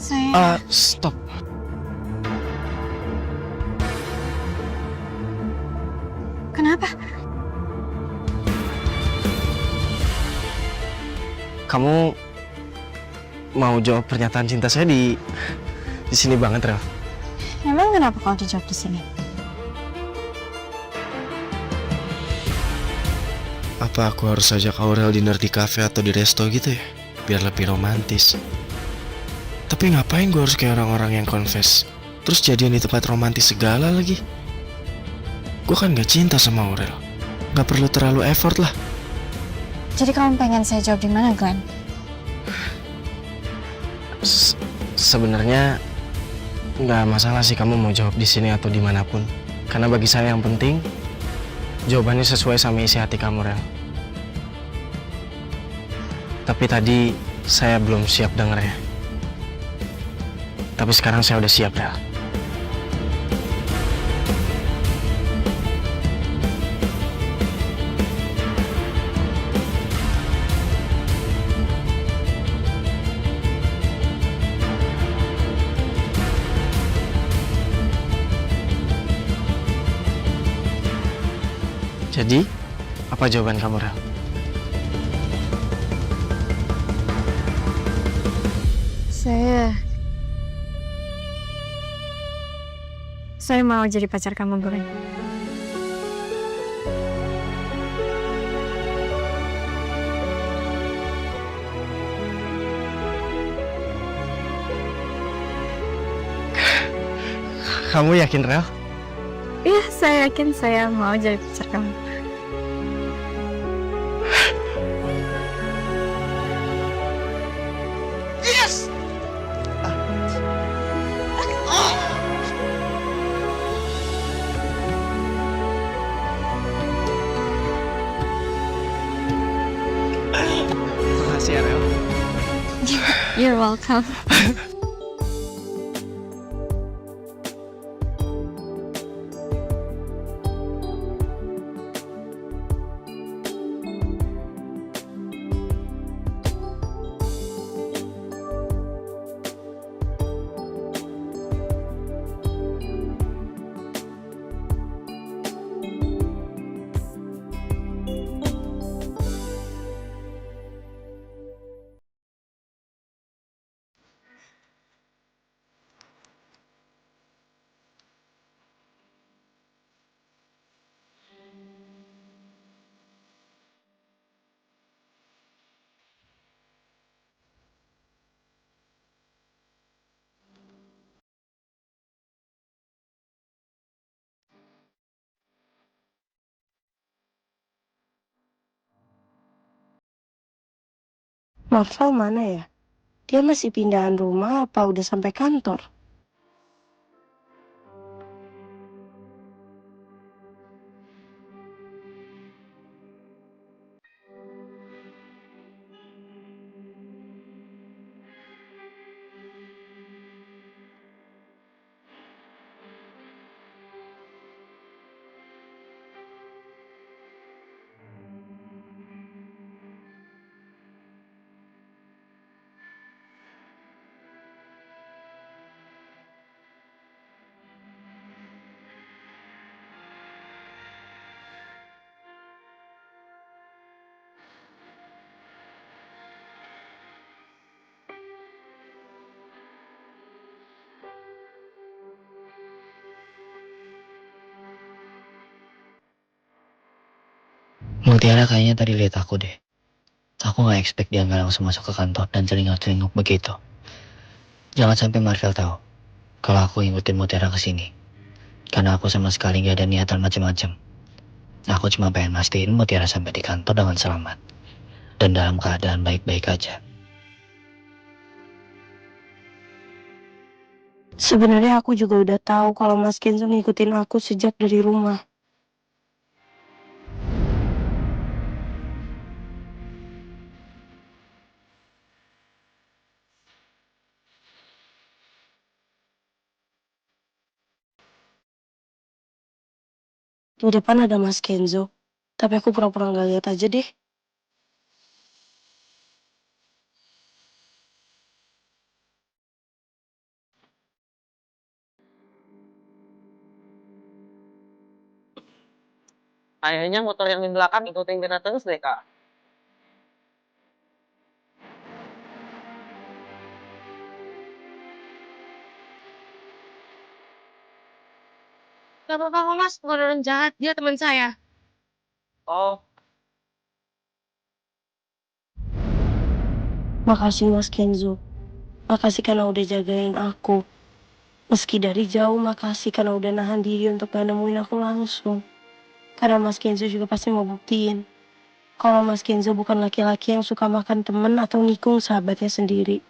Saya, Stop. kenapa? Kamu mau jawab pernyataan cinta saya di sini banget, Rel? Emang kenapa kalau dijawab di sini? Apa aku harus ajak Aurel dinner di cafe atau di resto gitu ya? Biar lebih romantis. Tapi ngapain gue harus kayak orang-orang yang confess? Terus jadian di tempat romantis segala lagi? Gue kan gak cinta sama Aurel. Gak perlu terlalu effort lah. Jadi kamu pengen saya jawab di mana, Glenn? Sebenarnya nggak masalah sih kamu mau jawab di sini atau dimanapun. Karena bagi saya yang penting jawabannya sesuai sama isi hati kamu, Rel. Tapi tadi saya belum siap dengernya. Tapi sekarang saya udah siap, Rel. Jadi, apa jawaban kamu, Rel? Saya mau jadi pacar kamu, Glenn. Kamu yakin, Rel? Iya, saya yakin saya mau jadi pacar kamu. Makasih ya, Rel. You're welcome. Novel mana ya? Dia masih pindahan rumah apa udah sampai kantor? Mutiara kayaknya tadi lihat aku deh. Aku nggak expect dia nggak langsung masuk ke kantor dan celingak-celinguk begitu. Jangan sampai Marvel tahu kalau aku ngikutin Mutiara ke sini. Karena aku sama sekali nggak ada niatan macam-macam. Aku cuma pengen mastiin Mutiara sampai di kantor dengan selamat dan dalam keadaan baik-baik aja. Sebenarnya aku juga udah tahu kalau Mas Kenzo ngikutin aku sejak dari rumah. Di depan ada Mas Kenzo, tapi aku pura-pura nggak lihat aja deh. Kayaknya motor yang di belakang ikutin kita terus deh, Kak. Gak apa-apa kok mas, bukan orang jahat, dia teman saya. Oh, Makasih mas Kenzo. Makasih karena udah jagain aku. Meski dari jauh, makasih karena udah nahan diri untuk gak nemuin aku langsung. Karena mas Kenzo juga pasti mau buktiin kalau mas Kenzo bukan laki-laki yang suka makan temen atau ngikung sahabatnya sendiri.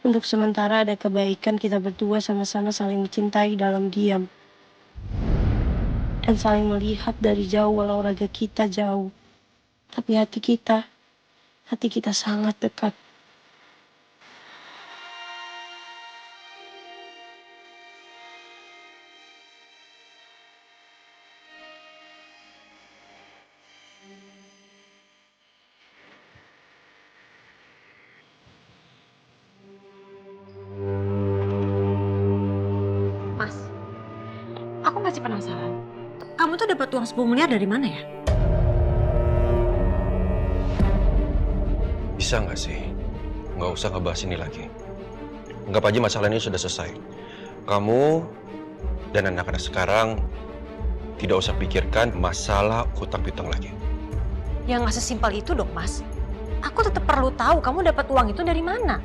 Untuk sementara ada kebaikan kita berdua sama-sama saling mencintai dalam diam. Dan saling melihat dari jauh walau raga kita jauh. Tapi hati kita sangat dekat. Mas, aku masih penasaran. Kamu tuh dapat uang 10 miliar dari mana ya? Bisa nggak sih? Nggak usah ngebahas ini lagi. Anggap aja masalah ini sudah selesai. Kamu dan anak-anak sekarang tidak usah pikirkan masalah hutang piutang lagi. Ya nggak sesimpel itu dong, Mas. Aku tetap perlu tahu kamu dapat uang itu dari mana.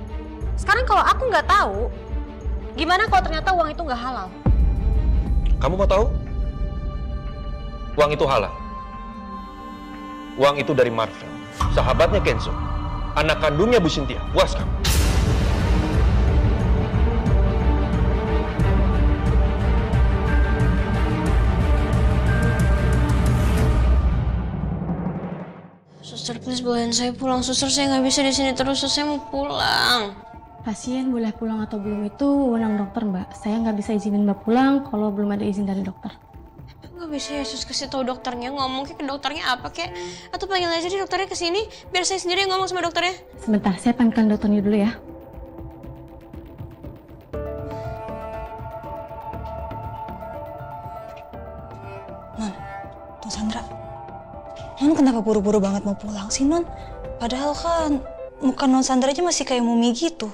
Sekarang kalau aku nggak tahu, gimana kalau ternyata uang itu nggak halal? Kamu mau tahu? Uang itu halal. Uang itu dari Marvel, sahabatnya Kenzo, anak kandungnya Bu Cynthia. Puas kamu? Suster, please bolehin saya pulang. Suster, saya nggak bisa di sini terus. Suster, saya mau pulang. Pasien boleh pulang atau belum itu wewenang dokter, Mbak. Saya nggak bisa izinin Mbak pulang kalau belum ada izin dari dokter. Nggak bisa ya, sus kasih tahu dokternya, ngomong ke dokternya apa kek? Atau panggil aja deh dokternya ke sini, biar saya sendiri yang ngomong sama dokternya. Sebentar, saya panggilkan dokternya dulu ya. Non Sandra, Non kenapa buru-buru banget mau pulang sih, Non? Padahal kan muka Non Sandra aja masih kayak mumi gitu.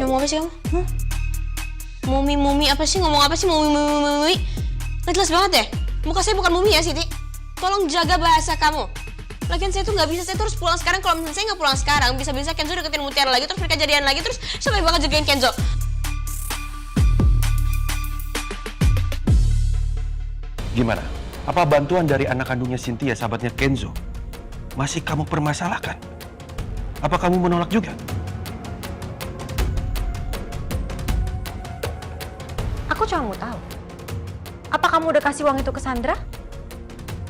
Ngomong apa sih kamu? Mumi apa sih? Ngomong apa sih? Mumi? Nggak jelas banget ya? Muka saya bukan mumi ya, Siti? Tolong jaga bahasa kamu. Lagian saya tuh nggak bisa, saya tuh harus pulang sekarang. Kalau misalnya saya nggak pulang sekarang, bisa-bisa Kenzo deketin Mutiara lagi, terus mereka jadian lagi, terus siapa yang bakal jagain Kenzo? Gimana? Apa bantuan dari anak kandungnya Cynthia, sahabatnya Kenzo, masih kamu permasalahkan? Apa kamu menolak juga? Aku cuma mau tahu. Apa kamu udah kasih uang itu ke Sandra?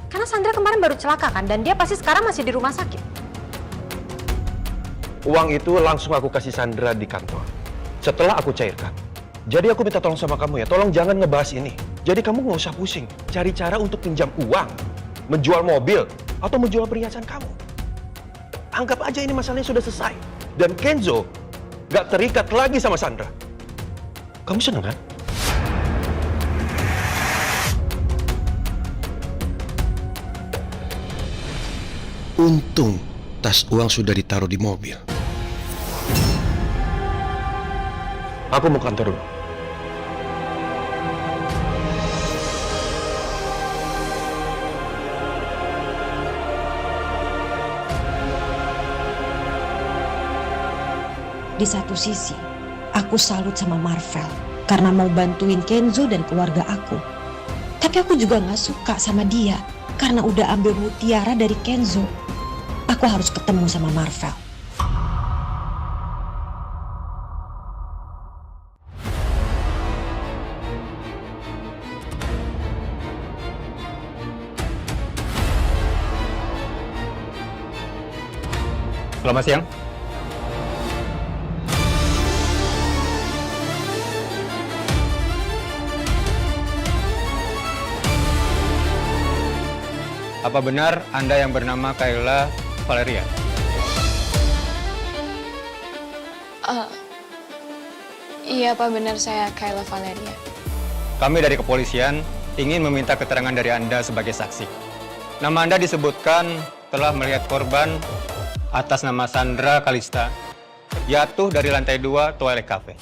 Karena Sandra kemarin baru celaka kan, dan dia pasti sekarang masih di rumah sakit. Uang itu langsung aku kasih Sandra di kantor. Setelah aku cairkan. Jadi aku minta tolong sama kamu ya, tolong jangan ngebahas ini. Jadi kamu nggak usah pusing, cari cara untuk pinjam uang, menjual mobil, atau menjual perhiasan kamu. Anggap aja ini masalahnya sudah selesai. Dan Kenzo nggak terikat lagi sama Sandra. Kamu seneng kan? Untung tas uang sudah ditaruh di mobil. Aku mau kantor dulu. Di satu sisi, aku salut sama Marvel karena mau bantuin Kenzo dan keluarga aku. Tapi aku juga gak suka sama dia karena udah ambil Mutiara dari Kenzo. Aku harus ketemu sama Marvel. Selamat siang. Apa benar Anda yang bernama Kayla Valeria? Iya Pak, benar saya Kayla Valeria. Kami dari kepolisian ingin meminta keterangan dari Anda sebagai saksi. Nama Anda disebutkan telah melihat korban atas nama Sandra Kalista jatuh dari lantai 2 Twilight Cafe.